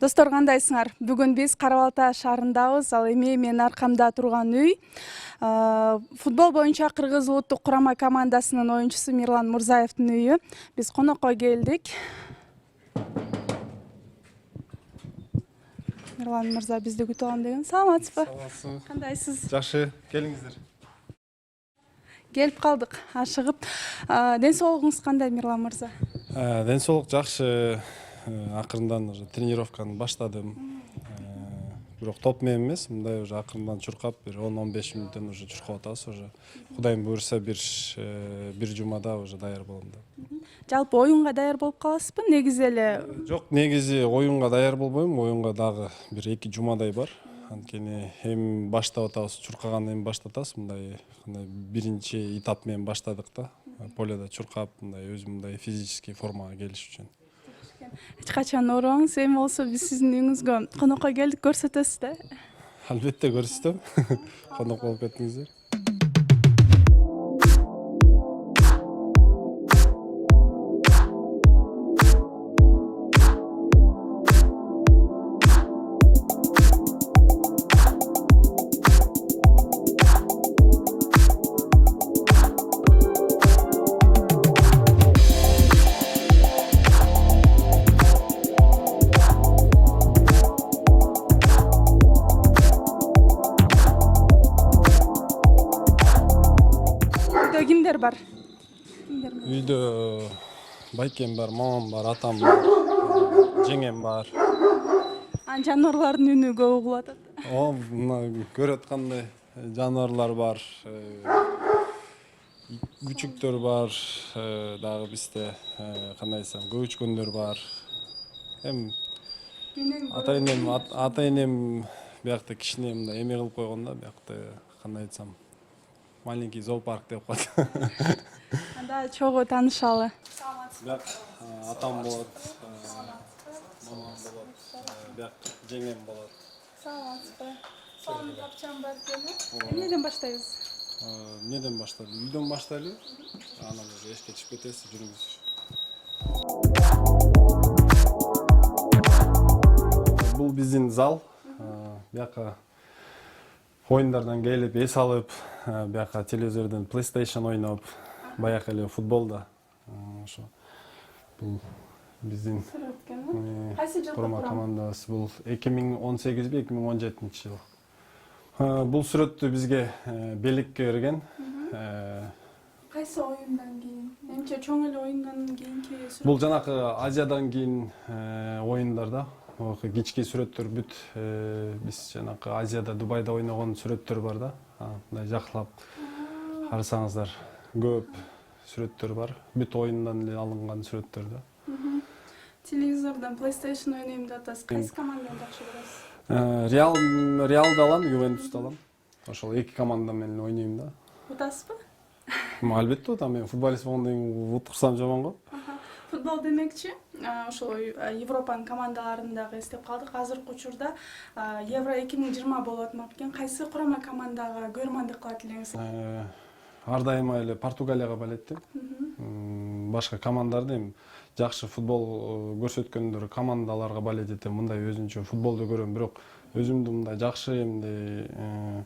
Достор, кандайсыңар? Бүгүн биз Кара Балта шаарындабыз. Ал эми менин аркамда турган үй футбол боюнча Кыргыз улуттук курама командасынын оюнчусу Мирлан Мурзаевдин үйү. Биз конокко келдик. Мирлан Мырза бизди күтүп алам деген. Саламатсызбы? Саламатсызбы? Кандайсыз? Жакшы, келиңиздер. Келип калдык, ашыгып. Ден соолугуңуз кандай, Мирлан Мырза? Ден соолук жакшы. Акырындан уже тренировканы баштадым. Бирок топ менен эмес, мындай уже акырындан чуркап, бир 10-15 мүнөттөн уже чуркап атабыз уже. Кудайым буйруса бир жумада уже даяр болом да. Жалпы оюнга даяр болуп каласызбы? Негизи эле Жок, негизи оюнга даяр болбойм. Оюнга дагы бир 2 жумадай бар. Анткени эми баштап атабыз, чуркагандан эми баштатабыз. Мындай биринчи этап менен баштадык да. Поледа чуркап, мындай өзүм мындай физический формага келиш үчүн. эч качан оорубаңыз. Эми болсо биз сиздин үйүңүзгө конокко келдик, көрсөтөсүз да. Албетте көрсөтөм. Конок болуп кеттиңиздер. Кимдер бар? Үйдө байкем бар, мамам бар, атам бар, жеңем бар. Жаныбарлардын үнү көп угулуп атат. Мына көрүп аткандай жаныбарлар бар, күчүктөр бар, дагы бизде кандай десем, көчкөндөр бар. Эми ата энем биякта кичине мындай эме кылып койгон да, биякта кандай десем, маленький зоопарк деп коет. Анда чогуу таанышалы. Бияк атам болот, мамам болот, бияк жеңем болот. Саламатсызбы? Сонун капчам бар экен. Эмнеден баштайбыз? Эмнеден баштайлы? Үйдөн баштайлы. Анан уже эшикке чыгып кетесиз, жүрүңүз. Бул биздин зал. Бияка оюндардан келип, эс алып, бияка телевизордон PlayStation ойноп, баягы эле футболда. Ошо. Бул биздин Кайсы жылы курама командабыз. Бул 2018 2017 жыл. Бул сүрөттү бизге Беликке берген. Кайсы оюндан кийин? Эмче чоң эле оюндан кийинки сүрөт? Бул жанакы Азиядан кийин оюндар да. Кички сүрөттөр бүт биз жанакы Азияда, Дубайда ойногон сүрөттөр бар да. Мындай жакылап карасаңыздар, көп сүрөттөр бар. Бүт оюндан эле алынган сүрөттөр да. Телевизордон PlayStation ойнойм деп атасыз. Кайсы команданы жакшы көрөсүз? Реалды алам, Ювентусты алам. Ошол эки команда менен ойнойм да. Утасызбы? Албетте утам, мен футболист болгондон кийин утурсам жаман го. Футбол демекчи, ошол Европанын командаларын дагы эстеп калдык. Азыркы учурда Евро 2020 болуп атмак экен. Кайсы курама командага көрмандык кылат элеңиз? Ар дайыма эле Португалияга балеттим. Башка командаларды эми жакшы футбол көрсөткөндөр командаларга балет этем. Мындай өзүнчө футболду көрөм, бирок өзүмдү мындай жакшы эмне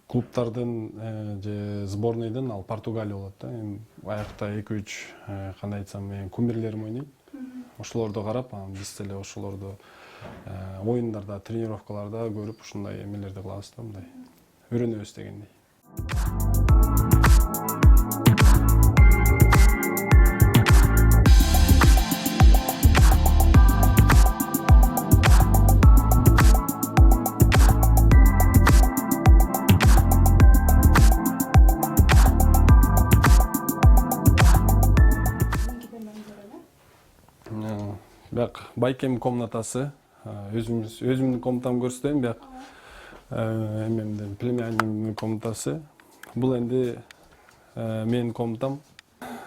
клубтардын же сборныйдын ал Португалия болот да. Эми аякта 2-3 кандай айтсам, менин кумирлерим ойнойт. Ошолорду карап, биз деле ошолорду оюндарда, тренировкаларда көрүп, ушундай эмелерди кылабыз да, мындай үйрөнөбүз дегендей. Бияк байкем комнатасы, өзүмдүн комнатамды көрсөтөйүн, бияк эмемдин племяннигимдин комнатасы. Бул энди менин комнатам.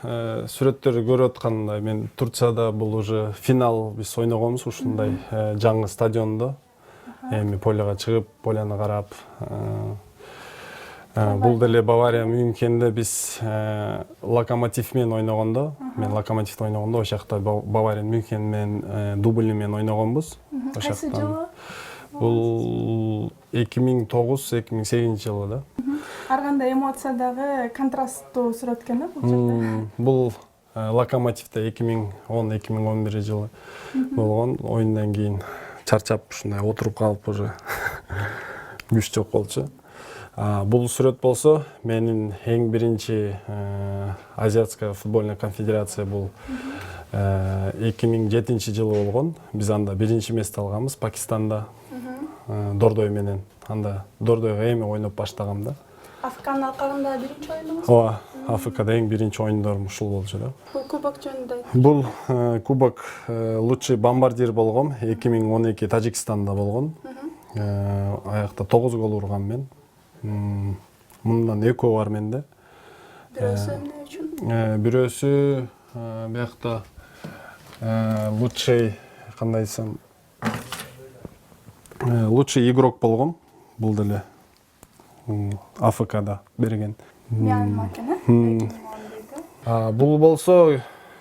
Сүрөттөрдү көрүп аткандай, мен Турцияда бул уже финал биз ойногонбуз ушундай жаңы стадиондо. Эми полега чыгып, полени карап, Бул деле Бавария Мюнхенде биз Локомотив менен ойногондо, мен Локомотивде ойногондо, ошол жакта Бавария Мюнхен менен дубль менен ойногонбуз. Кайсы жылы? Бул 2009-2008 жылы да. Ар кандай эмоция дагы контрасттуу сүрөт экен да бул жерде. Бул Локомотивде 2010-2011 жылы болгон. Оюндан кийин чарчап ушундай отуруп калып уже күч жок болчу. Бул сүрөт болсо менин эң биринчи Азиатская футбольная конфедерация бул 2007 жылы болгон. Биз анда биринчи место алганбыз Пакистанда. Дордой менен. Анда Дордойго эми ойноп баштагам да. Африканын алкагында биринчи оюнуңуз? Ооба, Африкада эң биринчи оюндорум ушул болчу да. Бул кубок жөнүндө айтып. Бул кубок лучший бомбардир болгом 2012 Тажикстанда болгон. Аякта 9 гол ургам мен. Мындан экөө бар менде. Бирөөсү эмне үчүн? Бирөөсү биякта лучший кандай десем лучший игрок болгом. Бул деле АФКда берген. Мьянма экен, э? Бул болсо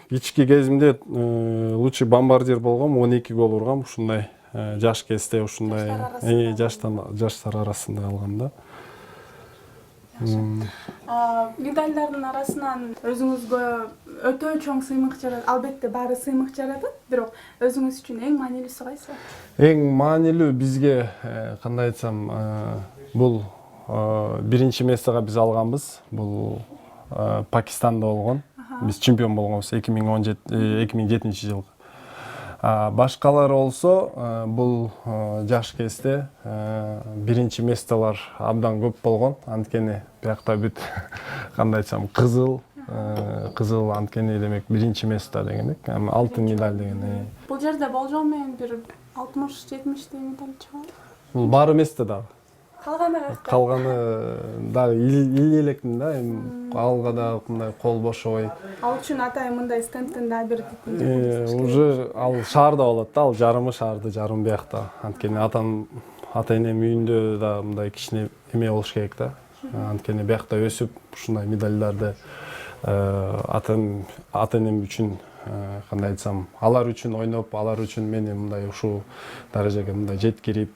кички кезимде лучший бомбардир болгом, 12 гол ургам, ушундай жаш кезде ушундай жаштар арасында алгам да. Медальдардын арасынан өзүңүзгө өтө чоң сыймык жарат. Албетте баары сыймык жаратат, бирок өзүңүз үчүн эң маанилүүсү кайсы? Эң маанилүү бизге кандай айтсам, бул биринчи местага биз алганбыз. Бул Пакистанда болгон. Биз чемпион болгонбуз 2007 жылы. Башкалар болсо бул жаш кезде биринчи месталар абдан көп болгон. Анткени биякта бүт кандай айтсам кызыл анткени демек биринчи место дегендек. Алтын медаль деген. Бул жерде болжол менен бир 60-70 медаль чыгат. Бул баары эместе дагы. Калганы дагы ил электин да, алга да мындай кол бошобой. Ал үчүн атайын мындай стендтен да бердик. Уже ал шаарда болот да, ал жарымы шаарды, жарым биякта. Анткени ата энем үйүндө да мындай кичине эме болуш керек да. Анткени биякта өсүп ушундай медальдарды ата энем үчүн кандай айтсам, алар үчүн ойноп, алар үчүн мени мындай ушул даражага мындай жеткирип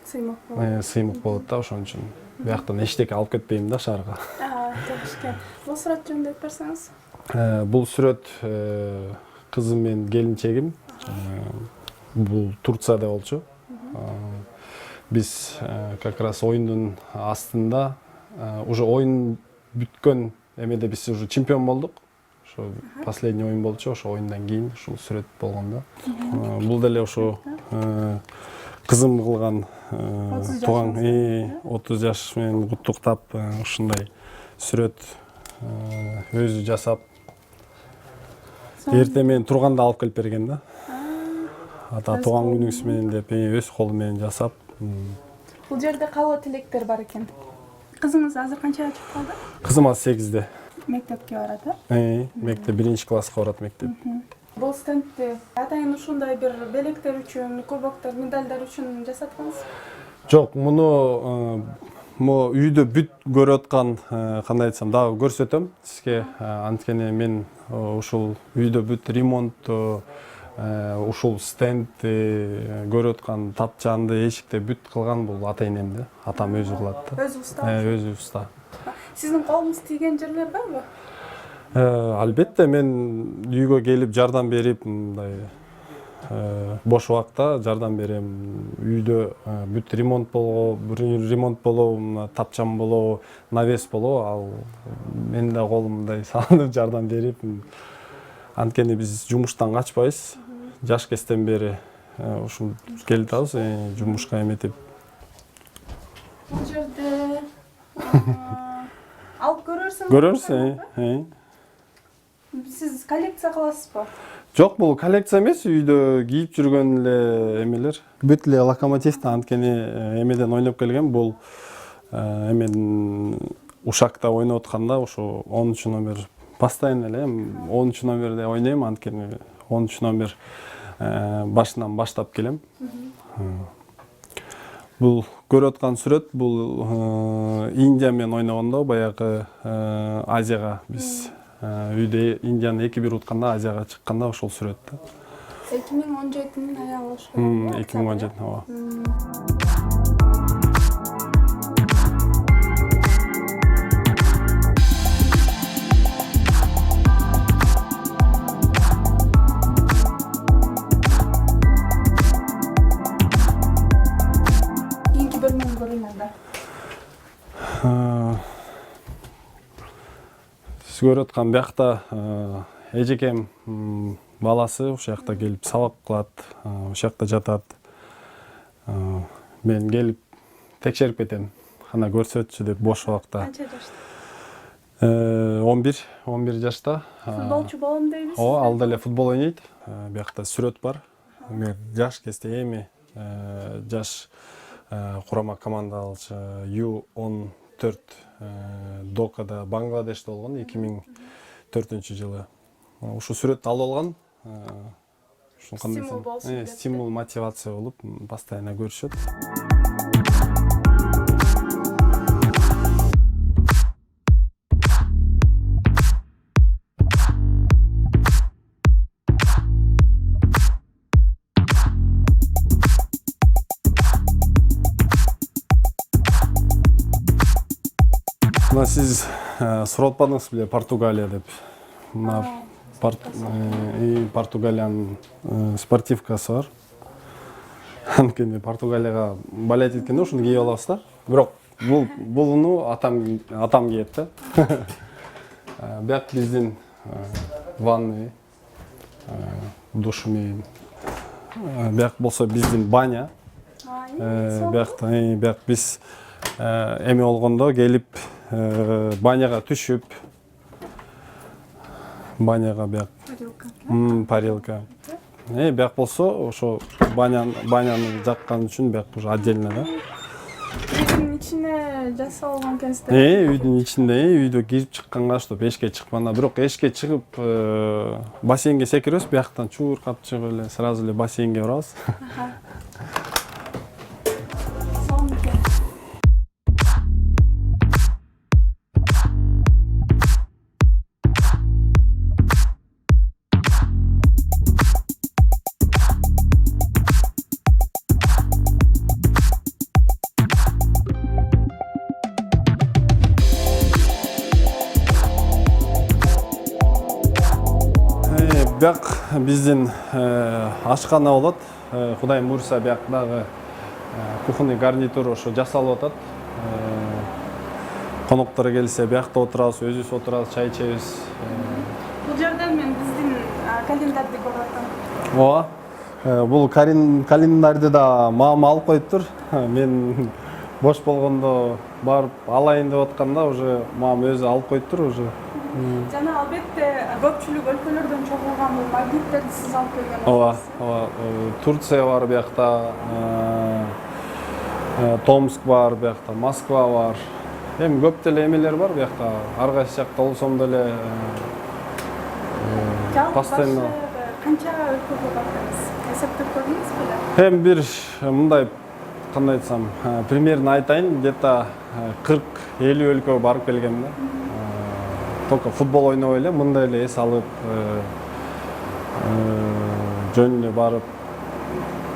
сыймык болот да, ошон үчүн бияктан эчтеке алып кетпейм да шаарга. Жакшы. Бул сүрөт жөнүндө айтып берсеңиз. Бул сүрөт кызым менен келинчегим. Бул Турцияда болчу. Биз как раз оюндун астында уже оюн бүткөн эмеде биз уже чемпион болдук. Последний оюн болчу, ошо оюндан кийин ушул сүрөт болгон да. Бул деле ошо кызым кылган тууган 30 жаш менен куттуктап ушундай сүрөт өзү жасап эртең менен турганда алып келип берген да. Ата тууган күнүңүз менен деп өз колу менен жасап. Бул жерде калуу тилектер бар экен. Кызыңыз азыр канча жашта калды? Кызым азыр 8-де. Мектепке барат, э? Мектеп 1-класска барат мектеп. Бул стендти атайын ушундай бир белектер үчүн, кубоктор, медальдар үчүн жасаткансыз? Жок, муну үйдө бүт көрүп аткан, кандай айтсам, дагы көрсөтөм сизге. Анткени мен ушул үйдө бүт ремонт, ушул стенд көрүп аткан тапчанды, эшикти бүт кылган бул ата энем да. Атам өзү кылат да. Өзү уста. Өзү уста. Сиздин колуңуз тийген жерлер барбы? Албетте мен үйгө келип жардам берип, мындай бош убакта жардам берем. Үйдө бүт ремонт болобу, тапчан болобу, навес болобу, ал мен да колумдай салынып жардам берип. Анткени биз жумуштан качпайбыз. Жаш кезден бери ушул келип атабыз, жумушка эметип. Бул жерде алып көрөрсүңүз? Көрөрсүң, Сиз коллекция кыласызбы? Жок, бул коллекция эмес, үйдө кийип жүргөн эле эмелер. Бүт эле Локомотивде анткени эмеден ойноп келгем. Бул эмен Ушакта ойноп атканда ошо 10 номер постоянно эле 10 номерде ойнойм, анткени 10 номер башынан баштап келем. Бул көрүп аткан сүрөт бул Индия менен ойногондо баягы Азияга биз үйдө Индияны 2-1 утканда Азияга чыкканда ошол сүрөт да. 2017-нин аягы ошо. 2017 ооба. Кийинки бөлмөнү көрөйүн анда. Сиз көрүп аткан биякта эжекем баласы ошол жакта келип сабак кылат, ошол жакта жатат. Мен келип текшерип кетем. Кана көрсөтчү деп бош убакта. Канча жашта? 11 жашта. Футболчу болом дейбиз. Ооба, ал деле футбол ойнойт. Биякта сүрөт бар. Мен жаш кезде эми жаш курама командалчы U14 Докада Бангладеште болгон 2004-жылы. Ушул сүрөттү алып алган. Ушул кандай Стимул болсун деп. стимул, мотивация болуп, постоянно көрүшөт. Мына сиз сурап атпадыңыз беле Португалия деп. Мына Португалиянын спортивкасы бар. Анткени Португалияга болеть эткенде ушуну кийип алабыз да. Бирок буну атам кийет да. Бияк биздин ванный, душ менен. Бияк болсо биздин баня. Бияк биз эме болгондо келип баняга түшүп, баняга бияк парилка. Бияк болсо ошо баняны жаккан үчүн бияк уже отдельно да. Үйдүн ичине жасалган кезде. Үйдүн ичинде, үйдө кирип чыкканга чтоб эшикке чыкпаганда, бирок эшикке чыгып бассейнге секиребиз, бияктан чуркап чыгып эле сразу эле бассейнге барабыз. Бияк биздин ашкана болот. Кудайым буйруса бияк дагы кухонный гарнитур ошо жасалып атат. Коноктор келсе биякта отурабыз, өзүбүз отурабыз, чай ичебиз. Бул жерден мен биздин календарды көрүп атам. Ооба. Бул календарды да мама алып коюптур. Мен бош болгондо барып алайын деп атканда уже мама өзү алып коюптур уже. Жана албетте көпчүлүк өлкөлөрдөн чогулган бул магниттерди сиз алып келген болосуз. Ооба. Турция бар биякта, Томск бар биякта, Москва бар. Эми көп деле эмелер бар биякта. Ар кайсы жакта болсом деле постоянно. Канча өлкөгө бардыңыз? Эсептеп көрдүңүз беле? Эми бир мындай кандай айтсам, примерно айтайын, где-то 40-50 өлкөгө барып келгем да. Только футбол ойнобой эле, мындай эле эс алып, жөн эле барып,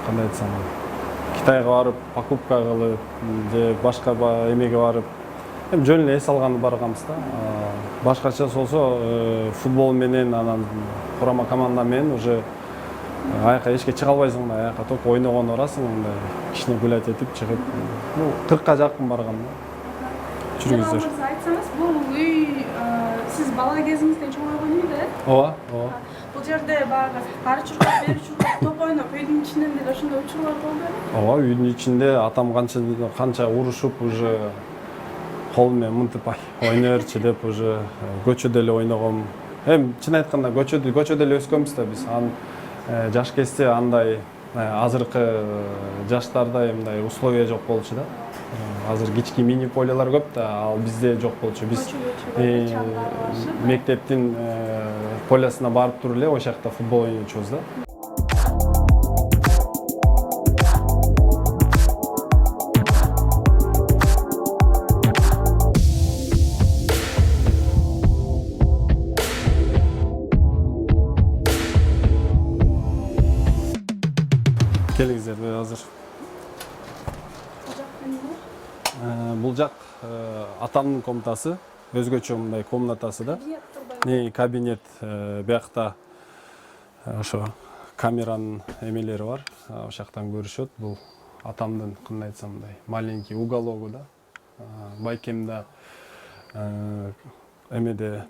кандай айтсам, Китайга барып, покупка кылып, же башка эмеге барып, эми жөн эле эс алганы барганбыз да. Башкача болсо футбол менен, анан курама команда менен уже аяка эшикке чыга албайсың да, аяка только ойногондо барасың, мындай кичине гулять этип чыгып, 40ка жакын барган да. Жүргүздөр. Айтсаңыз, бул үй сиз бала кезиңизде чоң ойгон үй да? Ооба, ооба. Бул жерде баягы ары чуркап, бери чуркап топ ойноп, үйдүн ичинен деле ошондой учурлар болду беле? Ооба, үйдүн ичинде атам канча урушуп уже кол менен мынтип ойной берчи деп уже көчөдө эле ойногом. Эми чын айтканда көчөдө эле өскөнбүз да биз. Жаш кезде андай азыркы жаштарда мындай условия жок болчу да. Азыр кички мини полялар көп да, ал бизде жок болчу. Биз мектептин полясына барып туруп эле ошол жакта футбол ойночубуз да. азыр. Бул жак атамдын комнатасы, өзгөчө мындай комнатасы да. Кабинет биякта ошо камеранын эмелери бар. Ошактан көрүшөт. Бул атамдын кандай айтсам мындай маленький угологу да. Байкемде эмеде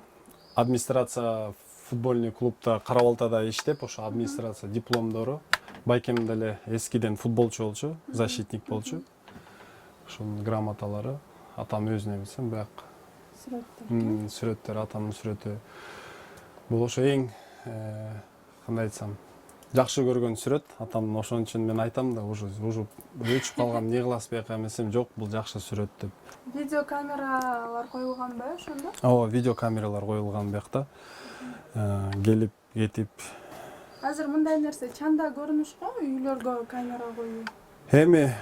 администрация футбольный клубда Карабалтада иштеп, ошо администрация дипломдору. Байкем деле эскиден футболчу болчу, защитник болчу. Ошонун грамоталары атам өзүнө билсем, бияк сүрөттөр, атамдын сүрөтү. Бул ошо эң кандай айтсам, жакшы көргөн сүрөт атамдын. Ошон үчүн мен айтам да, уже өчүп калган, не кыласыз бияка десем, жок, бул жакшы сүрөт деп. Видеокамералар коюлганбы ошондо? Ооба, видеокамералар коюлган биякта. Келип, кетип. Азыр мындай нерсе чанда көрүнүш го, үйлөргө камера коюу. Эми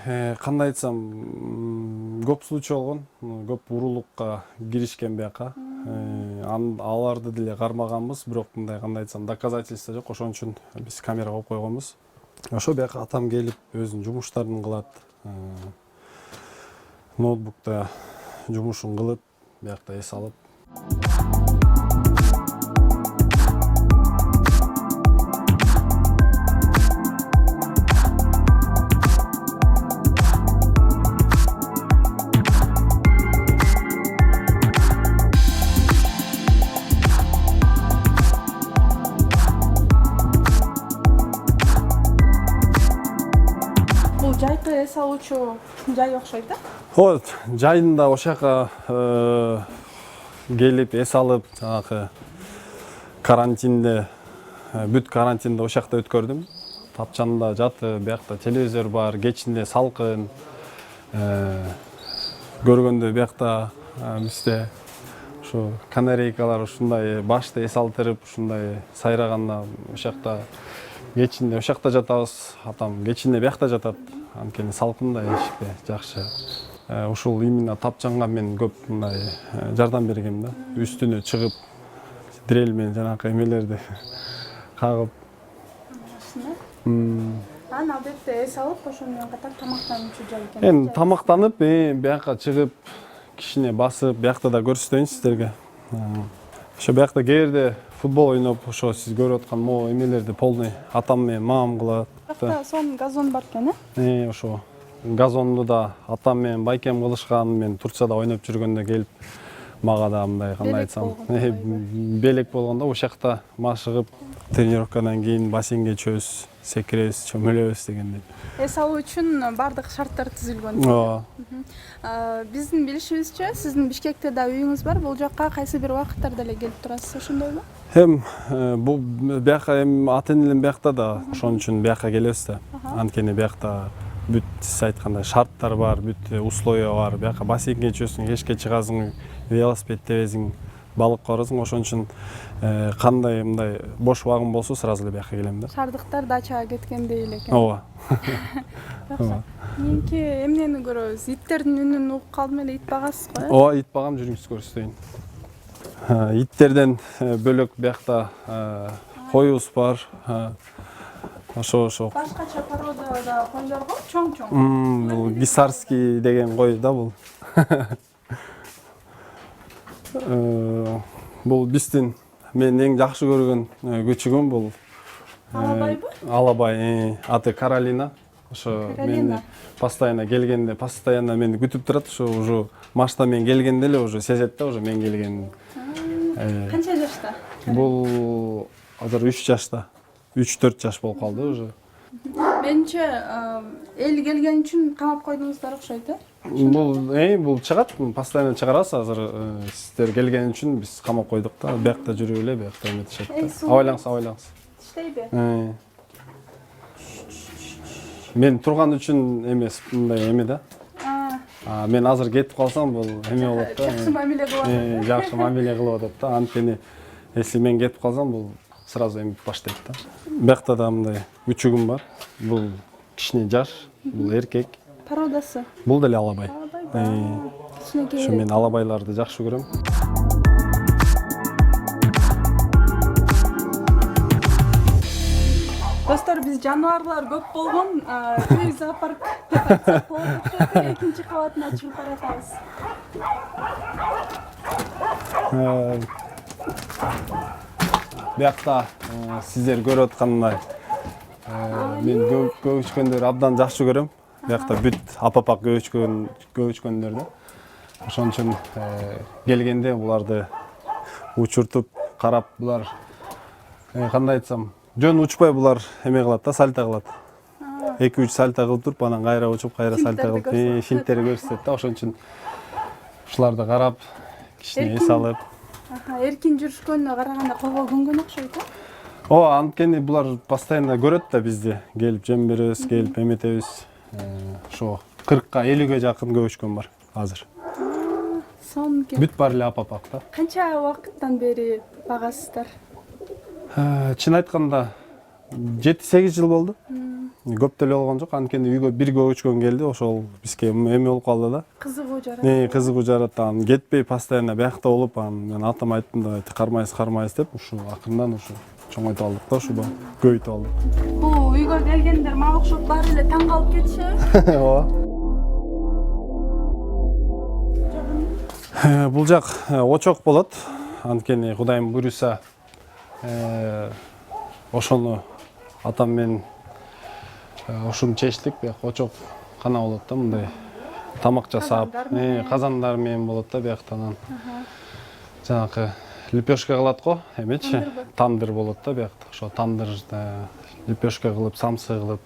кандай айтсам, көп случай болгон, көп урулукка киришкен бияка. Аларды деле кармаганбыз, бирок мындай кандай айтсам, доказательство жок, ошон үчүн биз камера коюп койгонбуз. Ошо бияка атам келип өзүнүн жумуштарын кылат. Ноутбукта жумушун кылып, биякта эс алып. Бул жайкы эс алуучу жай окшойт да? Вот, жайында ошака келип эс алып, жанагы карантинде, бүт карантинде ошакта өткөрдүм. Тапчанда жатып, биякта телевизор бар, кечинде салкын. Көргөндө биякта бизде ушу канарейкалар ушундай башты эс алдырып, ушундай сайраганда ошакта кечинде ошакта жатабыз. Атам кечинде биякта жатат. Анткени салкын да эшикте жакшы. Ушул именно тапчанга мен көп мындай жардам бергем да. Үстүнө чыгып, дрель менен жанакы эмелерди кагып. Анан албетте эс алып, ошо менен катар тамактануучу жай экен. Эми тамактанып, бияка чыгып, кичине басып, биякта да көрсөтөйүн сиздерге. Ошо биякта кээде футбол ойноп, ошо сиз көрүп аткан могу эмелерди полный атам менен мамам кылат. Биякта сонун газон бар экен, э? Ошо газонду да атам менен байкем кылышкан. Мен Турцияда ойноп жүргөндө келип мага да мындай кандай айтсам, белек болгондо ошакта машыгып, тренировкадан кийин бассейнге чөбүз, секиребиз, чөмүлөбүз дегендей. Эс алуу үчүн бардык шарттар түзүлгөн. Ооба. Биздин билишибизче, сиздин Бишкекте да үйүңүз бар. Бул жакка кайсы бир убакыттарда эле келип турасыз, ошондойбу? Бул бияка ата-энелим биякта да, ошон үчүн бияка келебиз да. Анткени биякта бүт сиз айткандай шарттар бар, бүт условия бар. Бияка бассейнге чөбүсүң, кечке чыгасың, велосипед тебесиң, балык карасың. Ошон үчүн кандай мындай бош убагым болсо сразу эле бияка келем да. Шардыктар дачага кеткендей эле экен. Ооба. Кийинки эмнени көрөбүз? Иттердин үнүн угуп калдым эле, ит багасыз го? Ооба, ит багам, жүрүңүз көрсөтөйүн. Иттерден бөлөк биякта коюбуз бар. Ошо. Башкача породада койлор го, чоң-чоң. Бул гисарский деген кой да бул. Бул биздин мен эң жакшы көргөн көчүгүм бул. Алабайбы? Алабай, аты Каролина. Ошо мен постоянно келгенде, постоянно мени күтүп турат. Ошо уже машта мен келгенде эле уже сезет да, уже мен келгенин. Канча жашта? Бул азыр 3 жашта. 3-4 жаш болуп калды уже. Менимче эл келген үчүн камап койдуңуздар окшойт, э? Бул чыгат, постоянно чыгарабыз. Азыр сиздер келген үчүн биз камап койдук да. Биякта жүрүп эле, биякта эметишет да. Абайлаңыз. Иштейби? Мен турган үчүн эмес, мындай эме да. Мен азыр кетип калсам, бул эме болот да. Жакшы мамиле кылып атат. Жакшы мамиле кылып атат да. Анткени если мен кетип калсам, бул сразу эмип баштайт да. Биякта да мындай үчүгүм бар. Бул кичине жаш, бул эркек. Породасы? Бул деле алабай. Кичинекей. Ошо мен алабайларды жакшы көрөм. Достор, биз жаныбарлар көп болгон үй зоопарк деп айтсак болот. Экинчи кабатына чыгып баратабыз. Биякта сиздер көрүп аткандай мен көбүчкөндөр абдан жакшы көрөм. Биякта бүт апапак көбүчкөндөрдү. Ошон үчүн келгенде буларды учуртуп карап, булар кандай айтсам, жөн учпай булар эме кылат да, сальто кылат. 2-3 сальто кылып туруп, анан кайра учуп, кайра сальто кылып, шинттери көрсөтөт да. Ошон үчүн ушуларды карап, кичине эс алып. Эркин жүрүшкөнүнө караганда колго көнгөн окшойт да. Ооба, анткени булар постоянно көрөт да бизди. Келип жем беребиз, келип эметебиз. Ошо 40-ка 50-ге жакын көбүчкөн бар азыр. Сонун экен. Бүт баары эле апапак да. Канча убакыттан бери багасыздар? Чын айтканда 7-8 жыл болду. Көп деле болгон жок. Анткени үйгө бир көбүчкөн келди, ошол бизге эме болуп калды да. Кызыгуу жарат. Кызыгуу жарат. Анан кетпей постоянно биякта болуп, анан мен атам айттым да, кармайсыз деп, ушу акырындан ушу чоңойтуп алдык да, ушу көбөйтүп алдык. Бул үйгө келгендер мага окшоп баары эле таң калып кетишеби? Ооба. Бул жак очок болот. Анткени Кудайым буйруса, ошону атам менен ушуну чечтик. Бияк очок кана болот да, мындай тамак жасап, казандар менен болот да бияктан. Жанакы лепешка кылат го, эмечи? Тандыр болот да биякта. Ошо тандырда лепешка кылып, самсы кылып,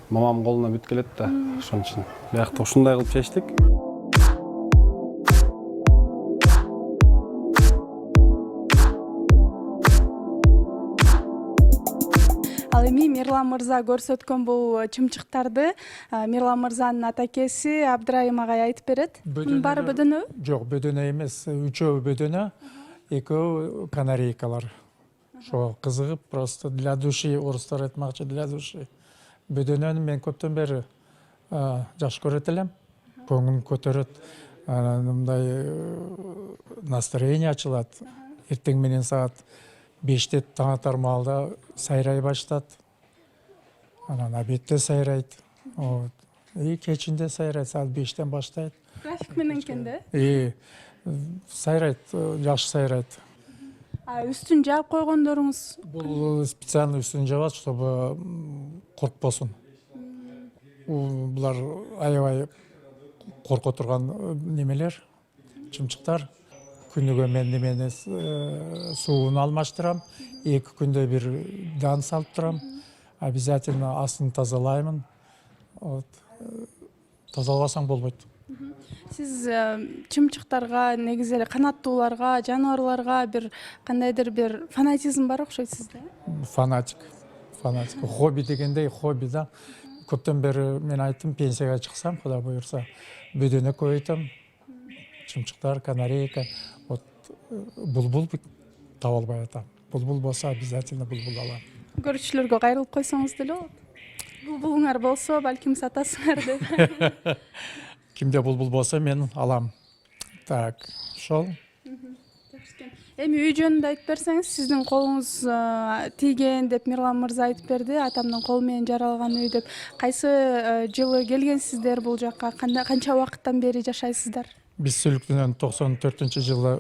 мамам колуна бүт келет да. Ошон үчүн биякта ушундай кылып чечтик. Ал эми Мирлан мырза көрсөткөн бул чымчыктарды Мирлан мырзанын атакеси Абдрайым агай айтып берет. Мунун баары бөдөнөбү? Жок, бөдөнө эмес. Үчөө бөдөнө, экөө канарейкалар. Ошо кызыгып, просто для души, орустар айтмакчы, для души. Бөдөнөнү мен көптөн бери жакшы көрөт элем. Көңүл көтөрөт, мындай настроение ачылат. Эртең менен саат 5-те таң атар маалда сайрай баштат. Анан обедте сайрайт. Кечинде сайрайт, саат 5-тен баштайт. График менен экен да? Сайрайт, жакшы сайрайт. Үстүн жаап койгондоруңуз? Бул специально үстүн жабат, чтобы коркпосун. Булар аябай корко турган немелер, чымчыктар. Күнүгө мен немени сууну алмаштырам, 2 күндө бир дан салып турам. Обязательно астын тазалаймын. Тазалабасаң болбойт. Сиз чымчыктарга, негизи эле канаттууларга, жаныбарларга бир кандайдыр бир фанатизм бар окшойт сизде? Фанатик. Хобби дегендей хобби да. Көптөн бери мен айттым, пенсияга чыксам, Кудай буйрса, бөдөнө көбөйтөм. Чымчыктар, канарейка, булбул таап албай атам. Булбул болсо обязательно булбул алам. Көрүүчүлөргө кайрылып койсоңуз деле болот. Булбулуңар болсо, балким сатасыңар деп. Кимде булбул болсо мен алам. Так, ошол. Эми үй жөнүндө айтып берсеңиз, сиздин колуңуз тийген деп Мирлан мырза айтып берди, атамдын колу менен жаралган үй деп. Кайсы жылы келгенсиздер бул жакка? Канча убакыттан бери жашайсыздар? Биз Сүлүктүнөн 94-жылы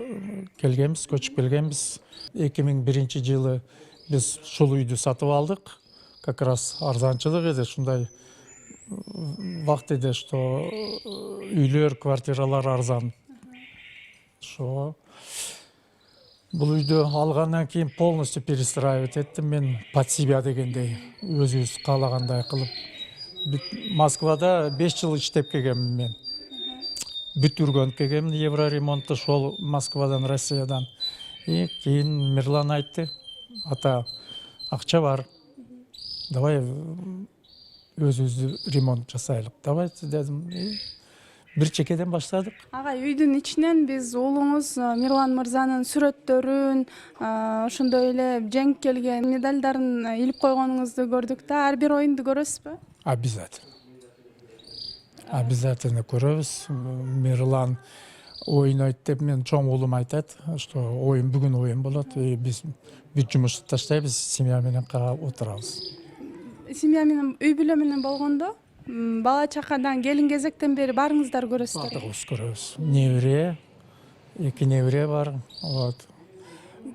келгенбиз, көчүп келгенбиз. 2001 жылы биз ушул үйдү сатып алдык. Как раз арзанчылык эди, ушундай вакыт эди, что үйлөр, квартиралар арзан. Ошо бул үйдү алгандан кийин полностью перестраивать эттим мен под себя дегендей, өзүбүз каалагандай кылып. Москвада 5 жыл иштеп келгенмин мен. Бүт үргөнүп келгенмин Евроремонтто, ошол Москвадан, Россиядан. Кийин Мирлан айтты, ата, акча бар, давай өзүбүздү ремонт жасайлык. Давайте дедим. Бир чекеден баштадык. Агай, үйдүн ичинен биз уулуңуз Мирлан мырзанын сүрөттөрүн, ошондой эле жеңип келген медалдарын илип койгонуңузду көрдүк да. Ар бир оюнду көрөсүзбү? Обязательно көрөбүз. Мирлан ойнойт деп мен чоң уулум айтат, что бүгүн оюн болот. Биз бүт жумушту таштайбыз, семья менен карап отурабыз. семья менен үй бүлө менен болгондо бала чакадан келин кезектен бери барыңыздар көрөсүздөр. Бардығыбыз көрөбүз. Небіре, 2 небіре бар. Вот.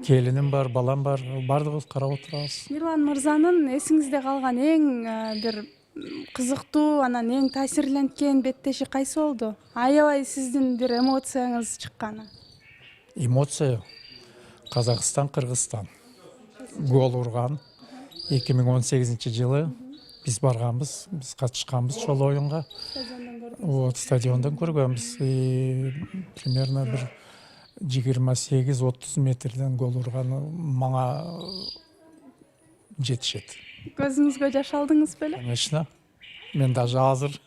Келінім бар, балам бар. Бардығыбыз карап отурабыз. Мирлан мырзанын эсиңизде калган эң бир кызыктуу, анан эң таасирленткен беттеши кайсы болду? Аябай сиздин бир эмоцияңыз чыкканы. Эмоция. Казакстан, Кыргызстан. Гол урган. 2018 жылы биз барганбыз, биз катышканбыз ошол оюнга. Вот, стадиондон көргөнбүз. Примерно бир 28-30 метрден гол урганы мага жетишет. Көзүңүзгө жаш алдыңыз беле? Конечно. Мен даже азыр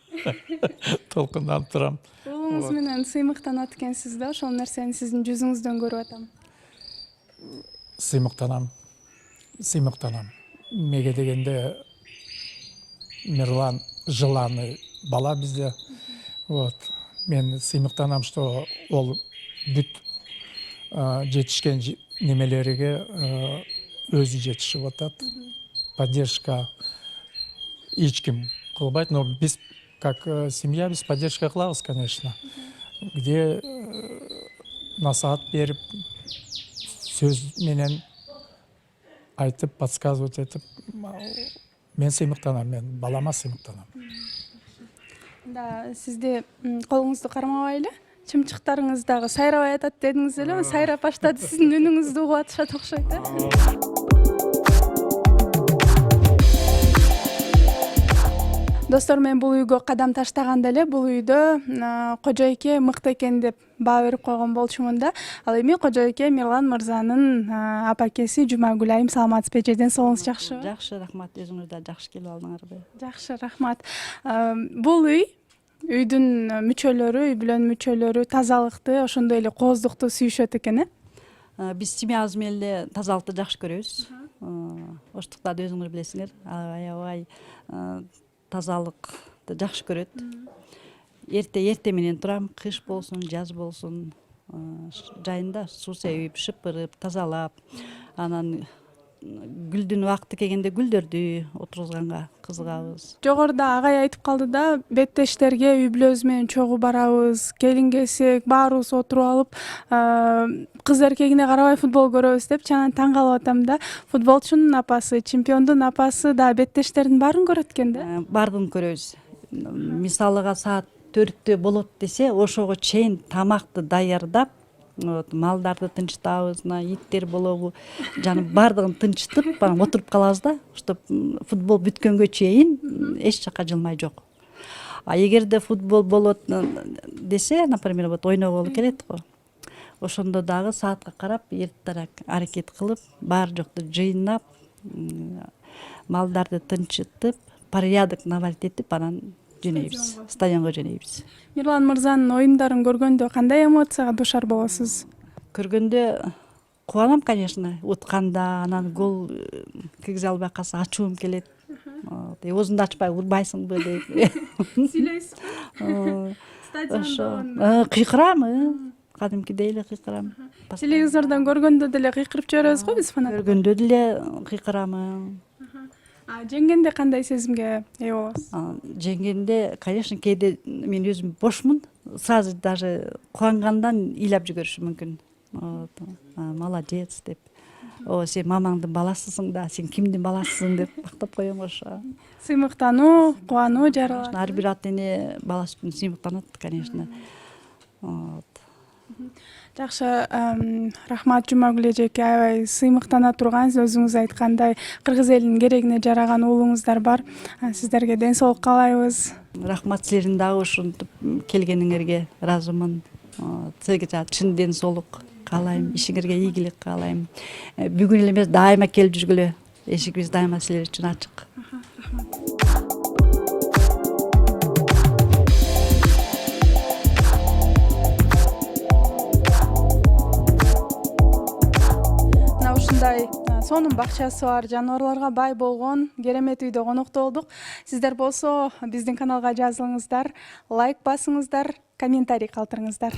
толкунданып турам. Уулуңуз менен сыймыктанат экенсиз да, ошол нерсени сиздин жүзүңүздөн көрүп атам. Сыймыктанам. Меге дегенде Мирлан жыланы бала бизде. Вот. Мен сыймыктанам, что ол бүт жетишкен немелериге өзү жетишип атат. Поддержка эч ким кылбайт, но биз как семья биз поддержка кылабыз, конечно. Где насаат берип, сөз менен айтып, подсказывать этип, мен сыймыктанам, мен балама сыймыктанам. Да, сизди колуңузду кармабайлы, чымчыктарыңыз дагы сайрабай атат дедиңиз эле, сайрап баштады, сиздин үнүңүздү угуп атышат окшойт, Достор, мен бул үйгө кадам таштаганда эле бул үйдө кожойке мыкты экен деп баа берип койгон болчумун да. Ал эми кожойке Мирлан мырзанын апакеси Жумагүл айым, саламатсызбы? Жерден соолуңуз жакшыбы? Жакшы, рахмат. Өзүңүз да жакшы келип алдыңарбы? Жакшы, рахмат. Бул үйдүн мүчөлөрү, үй бүлөнүн мүчөлөрү тазалыкты, ошондой эле кооздукту сүйүшөт экен, Биз семьябыз менен эле тазалыкты жакшы көрөбүз. Оштукта да өзүңөр билесиңер, аябай тазалыкты жакшы көрөт. Эрте менен турам, кыш болсун, жаз болсун, жайында суу себип, шыпырып, тазалап, анан гүлдүн убакыты келгенде гүлдөрдү отургузганга кызыгабыз. Жогоруда агай айтып калды да, беттештерге үй бүлөбүз менен чогуу барабыз, келин келсек баарыбыз отуруп алып, кыз эркегине карабай футбол көрөбүз деп, чанан таң калып атам да. Футболчунун апасы, чемпиондун апасы да беттештердин баарын көрөт экен да. Баардыгын көрөбүз. Мисалыга саат 4-тө болот десе, ошого чейин тамакты даярдап, малдарды тынчтабыз, иттер болобу, жана баардыгын тынчтып, отуруп калабыз да, чтоб футбол бүткөнгө чейин эч жака жылмай жок. А эгерде футбол болот десе, например, ойноголу келет го. Ошондо дагы саатка карап, эртерээк аракет кылып, бар жокту жыйнап, малдарды тынчытып, порядок наводить этип, анан жөнөйбүз, стадионго жөнөйбүз. Мирлан мырзанын оюндарын көргөндө кандай эмоцияга дуушар болосуз? Көргөндө кубанам, конечно, утканда, анан гол киргизе албай калса ачуум келет. Өзүңдү ачпай урбайсыңбы деп. Сүйлөйсүзбү? Стадиондо кыйкырам, кадимкидей эле кыйкырам. Телевизордон көргөндө деле кыйкырып жиберебиз го биз фанат. Көргөндө деле кыйкырам. Жеңгенде кандай сезимге ээ болосуз? Жеңгенде, конечно, кээде мен өзүм бошмун, сразу даже кубангандан ыйлап жиберишим мүмкүн. Молодец деп. Сен мамаңдын баласысың да, сен кимдин баласысың деп мактап коем ошо. Сыймыктануу, кубануу жаралат. Ар бир ата эне баласы үчүн сыймыктанат, конечно. Жакшы, рахмат Жумагүл эжеке, аябай сыймыктана тургансыз, өзүңүз айткандай кыргыз элинин керегине жараган уулуңуздар бар. Сиздерге ден соолук каалайбыз. Рахмат, силердин дагы ушинтип келгениңерге ыраазымын. Силерге чын ден соолук каалайм, ишиңерге ийгилик каалайм. Бүгүн эле эмес, дайыма келип жүргүлө. Эшигибиз дайыма силер үчүн ачык. Ушундай сонун бакчасы бар, жаныбарларга бай болгон керемет үйдө конокто болдук. Сиздер болсо биздин каналга жазылыңыздар, лайк басыңыздар, комментарий калтырыңыздар.